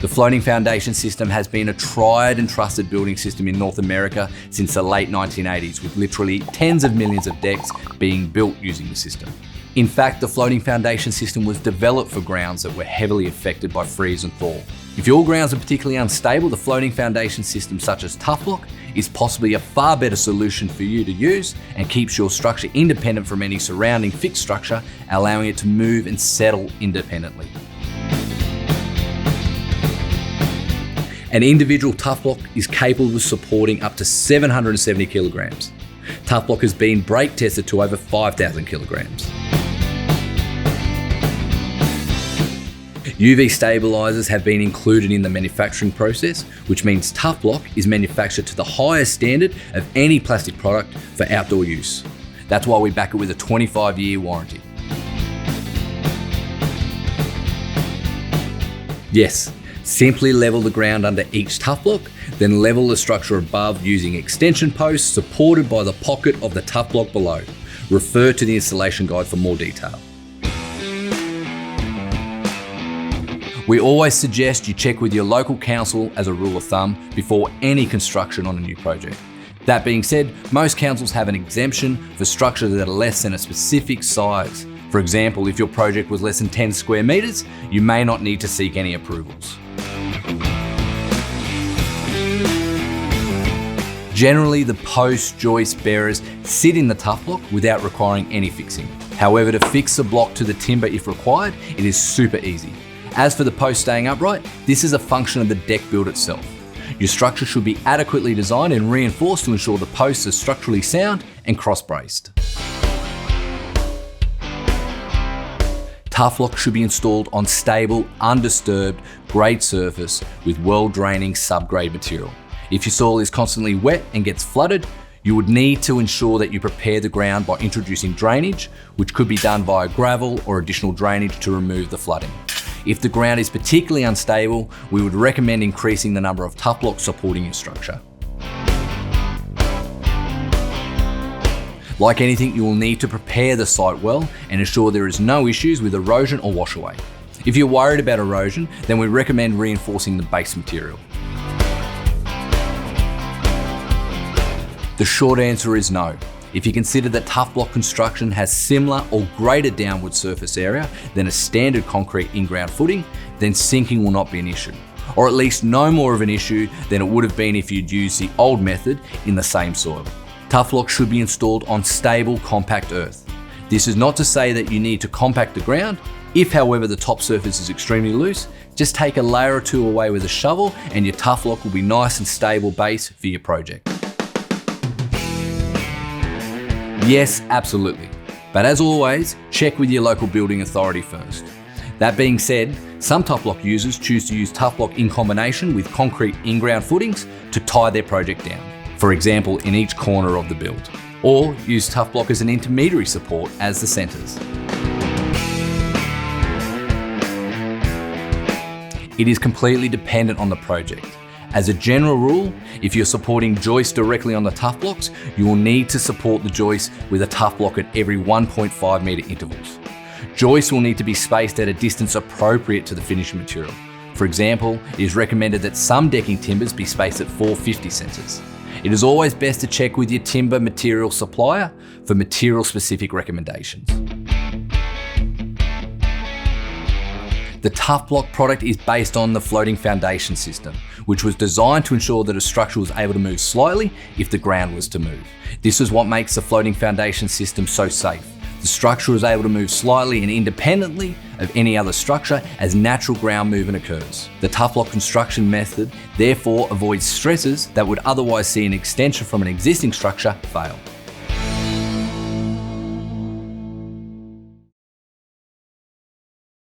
The floating foundation system has been a tried and trusted building system in North America since the late 1980s, with literally tens of millions of decks being built using the system. In fact, the floating foundation system was developed for grounds that were heavily affected by freeze and thaw. If your grounds are particularly unstable, the floating foundation system such as TuffBlock is possibly a far better solution for you to use and keeps your structure independent from any surrounding fixed structure, allowing it to move and settle independently. An individual TuffBlock is capable of supporting up to 770 kilograms. TuffBlock has been brake tested to over 5,000 kilograms. UV stabilizers have been included in the manufacturing process, which means TuffBlock is manufactured to the highest standard of any plastic product for outdoor use. That's why we back it with a 25-year warranty. Yes, simply level the ground under each TuffBlock, then level the structure above using extension posts supported by the pocket of the TuffBlock below. Refer to the installation guide for more detail. We always suggest you check with your local council as a rule of thumb before any construction on a new project. That being said, most councils have an exemption for structures that are less than a specific size. For example, if your project was less than 10 square meters, you may not need to seek any approvals. Generally, the post joist bearers sit in the TuffBlock without requiring any fixing. However, to fix the block to the timber if required, it is super easy. As for the post staying upright, this is a function of the deck build itself. Your structure should be adequately designed and reinforced to ensure the posts are structurally sound and cross-braced. TuffBlock should be installed on stable, undisturbed, grade surface with well-draining subgrade material. If your soil is constantly wet and gets flooded, you would need to ensure that you prepare the ground by introducing drainage, which could be done via gravel or additional drainage to remove the flooding. If the ground is particularly unstable, we would recommend increasing the number of TuffBlocks supporting your structure. Like anything, you will need to prepare the site well and ensure there is no issues with erosion or wash away. If you're worried about erosion, then we recommend reinforcing the base material. The short answer is no. If you consider that TuffBlock construction has similar or greater downward surface area than a standard concrete in-ground footing, then sinking will not be an issue, or at least no more of an issue than it would have been if you'd used the old method in the same soil. TuffBlock should be installed on stable, compact earth. This is not to say that you need to compact the ground. If, however, the top surface is extremely loose, just take a layer or two away with a shovel and your TuffBlock will be nice and stable base for your project. Yes, absolutely. But as always, check with your local building authority first. That being said, some TuffBlock users choose to use TuffBlock in combination with concrete in-ground footings to tie their project down. For example, in each corner of the build. Or use TuffBlock as an intermediary support as the centers. It is completely dependent on the project. As a general rule, if you're supporting joists directly on the TuffBlocks, you will need to support the joist with a TuffBlock at every 1.5 meter intervals. Joists will need to be spaced at a distance appropriate to the finishing material. For example, it is recommended that some decking timbers be spaced at 450 centimeters. It is always best to check with your timber material supplier for material specific recommendations. The TuffBlock product is based on the floating foundation system, which was designed to ensure that a structure was able to move slightly if the ground was to move. This is what makes the floating foundation system so safe. The structure is able to move slightly and independently of any other structure as natural ground movement occurs. The TuffBlock construction method therefore avoids stresses that would otherwise see an extension from an existing structure fail.